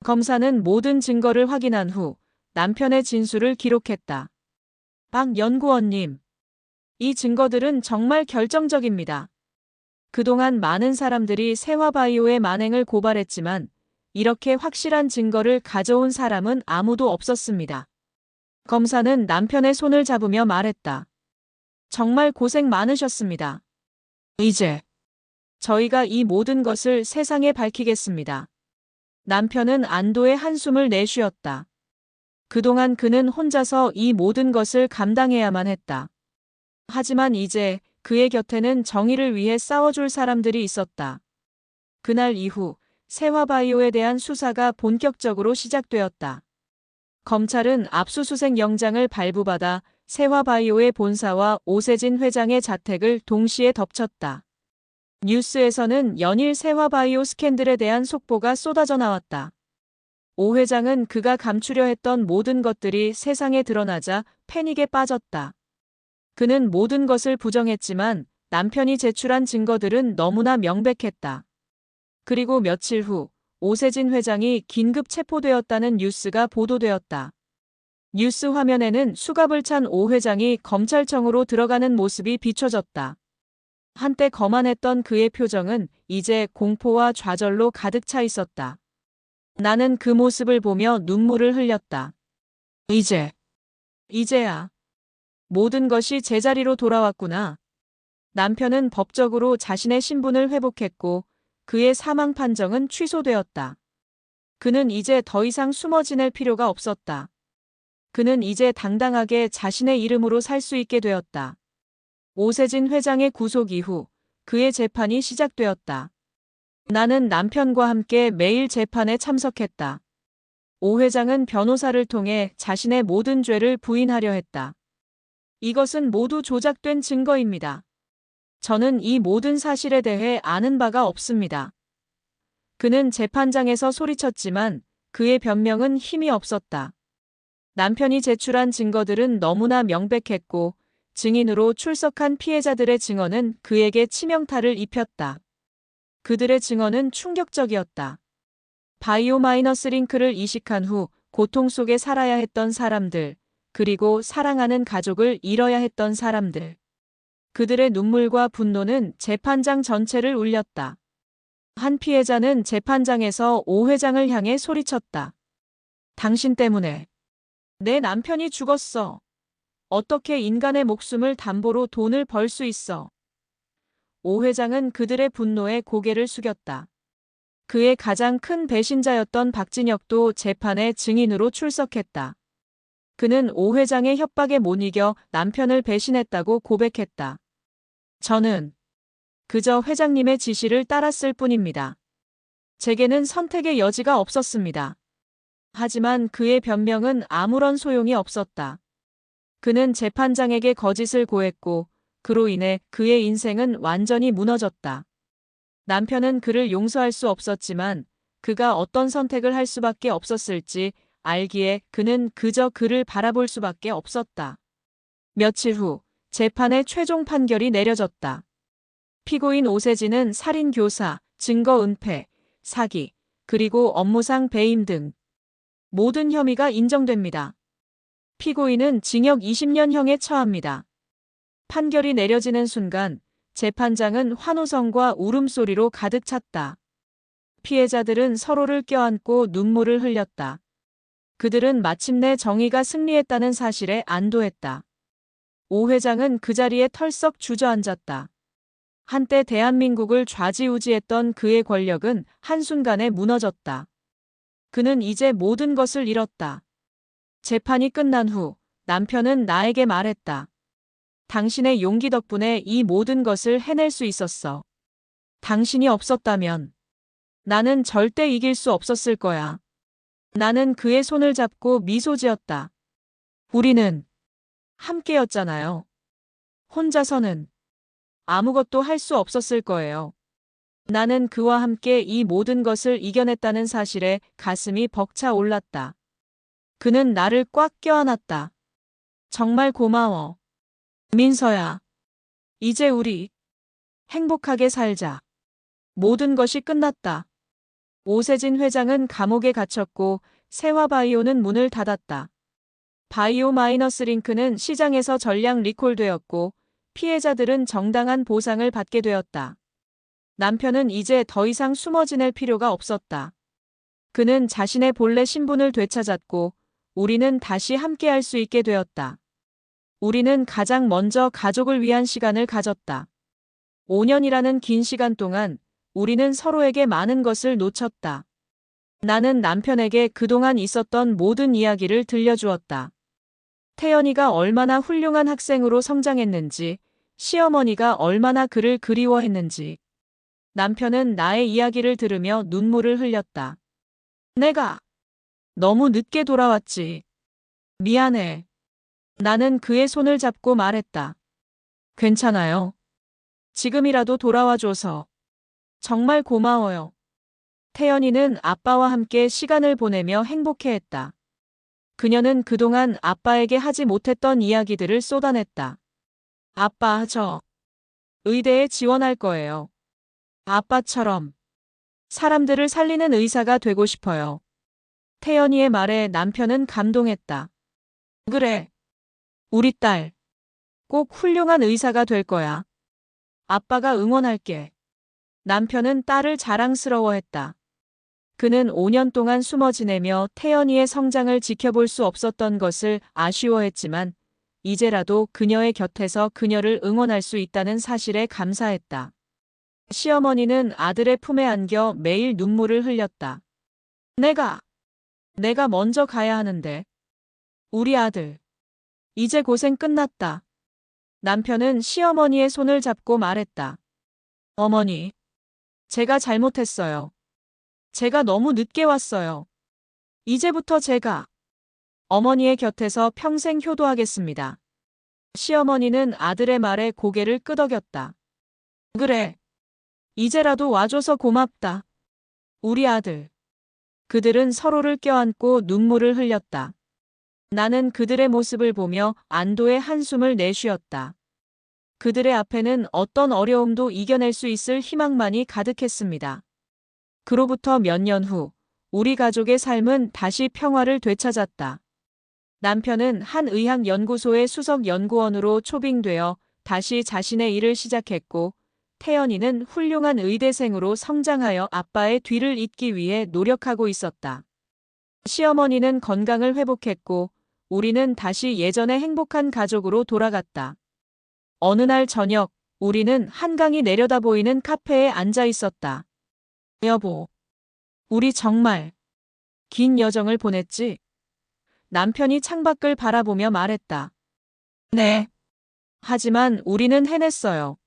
C: 검사는 모든 증거를 확인한 후 남편의 진술을 기록했다. 박 연구원님, 이 증거들은 정말 결정적입니다. 그동안 많은 사람들이 세화바이오의 만행을 고발했지만 이렇게 확실한 증거를 가져온 사람은 아무도 없었습니다. 검사는 남편의 손을 잡으며 말했다. 정말 고생 많으셨습니다. 이제 저희가 이 모든 것을 세상에 밝히겠습니다. 남편은 안도의 한숨을 내쉬었다. 그동안 그는 혼자서 이 모든 것을 감당해야만 했다. 하지만 이제 그의 곁에는 정의를 위해 싸워줄 사람들이 있었다. 그날 이후 세화바이오에 대한 수사가 본격적으로 시작되었다. 검찰은 압수수색 영장을 발부받아 세화바이오의 본사와 오세진 회장의 자택을 동시에 덮쳤다. 뉴스에서는 연일 세화바이오 스캔들에 대한 속보가 쏟아져 나왔다. 오 회장은 그가 감추려 했던 모든 것들이 세상에 드러나자 패닉에 빠졌다. 그는 모든 것을 부정했지만 남편이 제출한 증거들은 너무나 명백했다. 그리고 며칠 후 오세진 회장이 긴급 체포되었다는 뉴스가 보도되었다. 뉴스 화면에는 수갑을 찬 오 회장이 검찰청으로 들어가는 모습이 비춰졌다. 한때 거만했던 그의 표정은 이제 공포와 좌절로 가득 차 있었다. 나는 그 모습을 보며 눈물을 흘렸다. 이제야 모든 것이 제자리로 돌아왔구나. 남편은 법적으로 자신의 신분을 회복했고 그의 사망 판정은 취소되었다. 그는 이제 더 이상 숨어 지낼 필요가 없었다. 그는 이제 당당하게 자신의 이름으로 살 수 있게 되었다. 오세진 회장의 구속 이후 그의 재판이 시작되었다. 나는 남편과 함께 매일 재판에 참석했다. 오 회장은 변호사를 통해 자신의 모든 죄를 부인하려 했다. 이것은 모두 조작된 증거입니다. 저는 이 모든 사실에 대해 아는 바가 없습니다. 그는 재판장에서 소리쳤지만 그의 변명은 힘이 없었다. 남편이 제출한 증거들은 너무나 명백했고 증인으로 출석한 피해자들의 증언은 그에게 치명타를 입혔다. 그들의 증언은 충격적이었다. 바이오마이너스 링크를 이식한 후 고통 속에 살아야 했던 사람들, 그리고 사랑하는 가족을 잃어야 했던 사람들. 그들의 눈물과 분노는 재판장 전체를 울렸다. 한 피해자는 재판장에서 오 회장을 향해 소리쳤다. 당신 때문에 내 남편이 죽었어. 어떻게 인간의 목숨을 담보로 돈을 벌 수 있어? 오 회장은 그들의 분노에 고개를 숙였다. 그의 가장 큰 배신자였던 박진혁도 재판에 증인으로 출석했다. 그는 오 회장의 협박에 못 이겨 남편을 배신했다고 고백했다. 저는 그저 회장님의 지시를 따랐을 뿐입니다. 제게는 선택의 여지가 없었습니다. 하지만 그의 변명은 아무런 소용이 없었다. 그는 재판장에게 거짓을 고했고 그로 인해 그의 인생은 완전히 무너졌다. 남편은 그를 용서할 수 없었지만 그가 어떤 선택을 할 수밖에 없었을지 알기에 그는 그저 그를 바라볼 수밖에 없었다. 며칠 후 재판의 최종 판결이 내려졌다. 피고인 오세진은 살인 교사, 증거 은폐, 사기, 그리고 업무상 배임 등 모든 혐의가 인정됩니다. 피고인은 징역 20년형에 처합니다. 판결이 내려지는 순간 재판장은 환호성과 울음소리로 가득 찼다. 피해자들은 서로를 껴안고 눈물을 흘렸다. 그들은 마침내 정의가 승리했다는 사실에 안도했다. 오 회장은 그 자리에 털썩 주저앉았다. 한때 대한민국을 좌지우지했던 그의 권력은 한순간에 무너졌다. 그는 이제 모든 것을 잃었다. 재판이 끝난 후 남편은 나에게 말했다. 당신의 용기 덕분에 이 모든 것을 해낼 수 있었어. 당신이 없었다면 나는 절대 이길 수 없었을 거야. 나는 그의 손을 잡고 미소 지었다. 우리는 함께였잖아요. 혼자서는 아무것도 할 수 없었을 거예요. 나는 그와 함께 이 모든 것을 이겨냈다는 사실에 가슴이 벅차 올랐다. 그는 나를 꽉 껴안았다. 정말 고마워. 민서야. 이제 우리 행복하게 살자. 모든 것이 끝났다. 오세진 회장은 감옥에 갇혔고 세화바이오는 문을 닫았다. 바이오 마이너스 링크는 시장에서 전량 리콜되었고 피해자들은 정당한 보상을 받게 되었다. 남편은 이제 더 이상 숨어 지낼 필요가 없었다. 그는 자신의 본래 신분을 되찾았고 우리는 다시 함께할 수 있게 되었다. 우리는 가장 먼저 가족을 위한 시간을 가졌다. 5년이라는 긴 시간 동안 우리는 서로에게 많은 것을 놓쳤다. 나는 남편에게 그동안 있었던 모든 이야기를 들려주었다. 태연이가 얼마나 훌륭한 학생으로 성장했는지, 시어머니가 얼마나 그를 그리워했는지. 남편은 나의 이야기를 들으며 눈물을 흘렸다. 내가 너무 늦게 돌아왔지. 미안해. 나는 그의 손을 잡고 말했다. 괜찮아요. 지금이라도 돌아와줘서 정말 고마워요. 태연이는 아빠와 함께 시간을 보내며 행복해했다. 그녀는 그동안 아빠에게 하지 못했던 이야기들을 쏟아냈다. 아빠, 저 의대에 지원할 거예요. 아빠처럼 사람들을 살리는 의사가 되고 싶어요. 태연이의 말에 남편은 감동했다. 그래. 우리 딸 꼭 훌륭한 의사가 될 거야. 아빠가 응원할게. 남편은 딸을 자랑스러워했다. 그는 5년 동안 숨어 지내며 태연이의 성장을 지켜볼 수 없었던 것을 아쉬워했지만 이제라도 그녀의 곁에서 그녀를 응원할 수 있다는 사실에 감사했다. 시어머니는 아들의 품에 안겨 매일 눈물을 흘렸다. 내가 먼저 가야 하는데. 우리 아들. 이제 고생 끝났다. 남편은 시어머니의 손을 잡고 말했다. 어머니, 제가 잘못했어요. 제가 너무 늦게 왔어요. 이제부터 제가 어머니의 곁에서 평생 효도하겠습니다. 시어머니는 아들의 말에 고개를 끄덕였다. 그래. 이제라도 와줘서 고맙다. 우리 아들. 그들은 서로를 껴안고 눈물을 흘렸다. 나는 그들의 모습을 보며 안도의 한숨을 내쉬었다. 그들의 앞에는 어떤 어려움도 이겨낼 수 있을 희망만이 가득했습니다. 그로부터 몇 년 후, 우리 가족의 삶은 다시 평화를 되찾았다. 남편은 한 의학연구소의 수석 연구원으로 초빙되어 다시 자신의 일을 시작했고, 태연이는 훌륭한 의대생으로 성장하여 아빠의 뒤를 잇기 위해 노력하고 있었다. 시어머니는 건강을 회복했고, 우리는 다시 예전의 행복한 가족으로 돌아갔다. 어느 날 저녁, 우리는 한강이 내려다 보이는 카페에 앉아 있었다. 여보, 우리 정말 긴 여정을 보냈지? 남편이 창밖을 바라보며 말했다. 네. 하지만 우리는 해냈어요.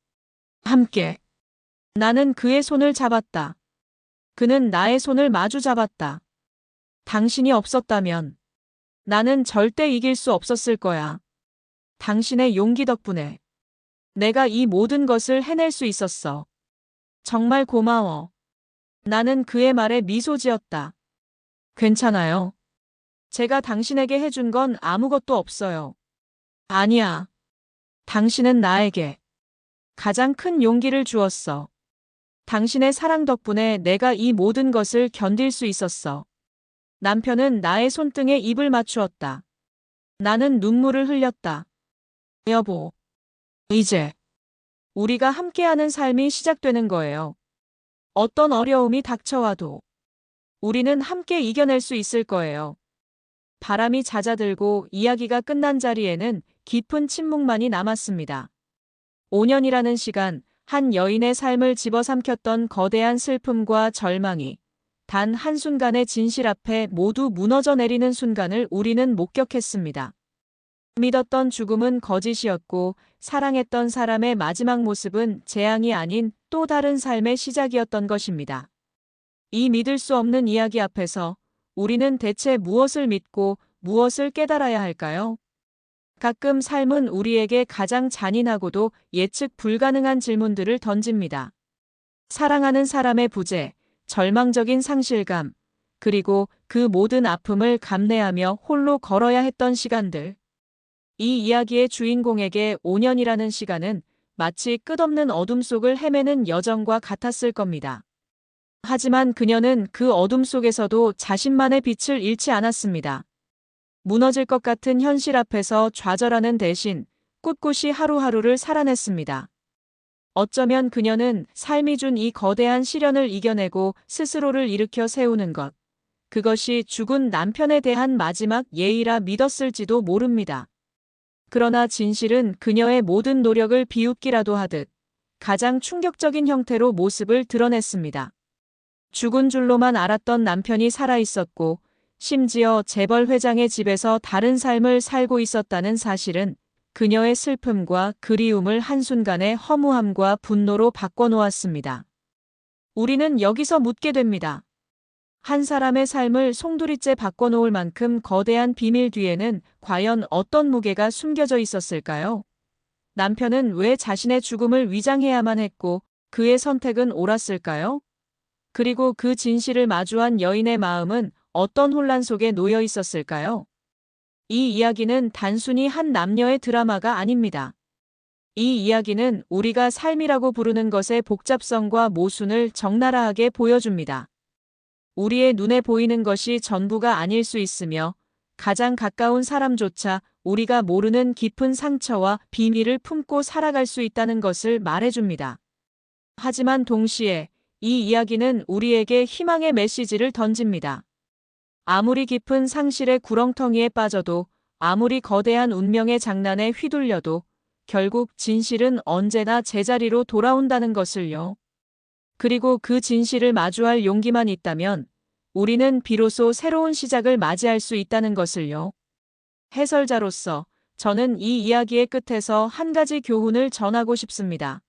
C: 함께. 나는 그의 손을 잡았다. 그는 나의 손을 마주 잡았다. 당신이 없었다면 나는 절대 이길 수 없었을 거야. 당신의 용기 덕분에 내가 이 모든 것을 해낼 수 있었어. 정말 고마워. 나는 그의 말에 미소 지었다. 괜찮아요. 제가 당신에게 해준 건 아무것도 없어요. 아니야. 당신은 나에게 가장 큰 용기를 주었어. 당신의 사랑 덕분에 내가 이 모든 것을 견딜 수 있었어. 남편은 나의 손등에 입을 맞추었다. 나는 눈물을 흘렸다. 여보, 이제 우리가 함께하는 삶이 시작되는 거예요. 어떤 어려움이 닥쳐와도 우리는 함께 이겨낼 수 있을 거예요. 바람이 잦아들고 이야기가 끝난 자리에는 깊은 침묵만이 남았습니다. 5년이라는 시간, 한 여인의 삶을 집어삼켰던 거대한 슬픔과 절망이 단 한순간의 진실 앞에 모두 무너져 내리는 순간을 우리는 목격했습니다. 믿었던 죽음은 거짓이었고 사랑했던 사람의 마지막 모습은 재앙이 아닌 또 다른 삶의 시작이었던 것입니다. 이 믿을 수 없는 이야기 앞에서 우리는 대체 무엇을 믿고 무엇을 깨달아야 할까요? 가끔 삶은 우리에게 가장 잔인하고도 예측 불가능한 질문들을 던집니다. 사랑하는 사람의 부재, 절망적인 상실감, 그리고 그 모든 아픔을 감내하며 홀로 걸어야 했던 시간들. 이 이야기의 주인공에게 5년이라는 시간은 마치 끝없는 어둠 속을 헤매는 여정과 같았을 겁니다. 하지만 그녀는 그 어둠 속에서도 자신만의 빛을 잃지 않았습니다. 무너질 것 같은 현실 앞에서 좌절하는 대신 꿋꿋이 하루하루를 살아냈습니다. 어쩌면 그녀는 삶이 준 이 거대한 시련을 이겨내고 스스로를 일으켜 세우는 것, 그것이 죽은 남편에 대한 마지막 예의라 믿었을지도 모릅니다. 그러나 진실은 그녀의 모든 노력을 비웃기라도 하듯 가장 충격적인 형태로 모습을 드러냈습니다. 죽은 줄로만 알았던 남편이 살아있었고 심지어 재벌 회장의 집에서 다른 삶을 살고 있었다는 사실은 그녀의 슬픔과 그리움을 한순간에 허무함과 분노로 바꿔놓았습니다. 우리는 여기서 묻게 됩니다. 한 사람의 삶을 송두리째 바꿔놓을 만큼 거대한 비밀 뒤에는 과연 어떤 무게가 숨겨져 있었을까요? 남편은 왜 자신의 죽음을 위장해야만 했고 그의 선택은 옳았을까요? 그리고 그 진실을 마주한 여인의 마음은 어떤 혼란 속에 놓여 있었을까요? 이 이야기는 단순히 한 남녀의 드라마가 아닙니다. 이 이야기는 우리가 삶이라고 부르는 것의 복잡성과 모순을 적나라하게 보여줍니다. 우리의 눈에 보이는 것이 전부가 아닐 수 있으며 가장 가까운 사람조차 우리가 모르는 깊은 상처와 비밀을 품고 살아갈 수 있다는 것을 말해줍니다. 하지만 동시에 이 이야기는 우리에게 희망의 메시지를 던집니다. 아무리 깊은 상실의 구렁텅이에 빠져도 아무리 거대한 운명의 장난에 휘둘려도 결국 진실은 언제나 제자리로 돌아온다는 것을요. 그리고 그 진실을 마주할 용기만 있다면 우리는 비로소 새로운 시작을 맞이할 수 있다는 것을요. 해설자로서 저는 이 이야기의 끝에서 한 가지 교훈을 전하고 싶습니다.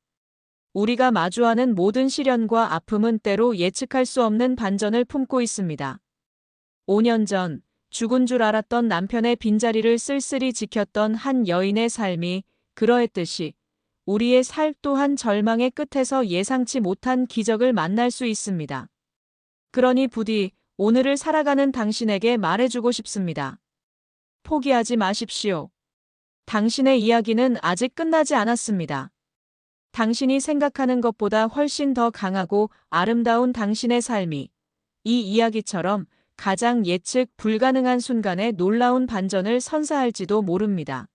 C: 우리가 마주하는 모든 시련과 아픔은 때로 예측할 수 없는 반전을 품고 있습니다. 5년 전 죽은 줄 알았던 남편의 빈자리를 쓸쓸히 지켰던 한 여인의 삶이 그러했듯이 우리의 삶 또한 절망의 끝에서 예상치 못한 기적을 만날 수 있습니다. 그러니 부디 오늘을 살아가는 당신에게 말해주고 싶습니다. 포기하지 마십시오. 당신의 이야기는 아직 끝나지 않았습니다. 당신이 생각하는 것보다 훨씬 더 강하고 아름다운 당신의 삶이 이 이야기처럼 가장 예측 불가능한 순간에 놀라운 반전을 선사할지도 모릅니다.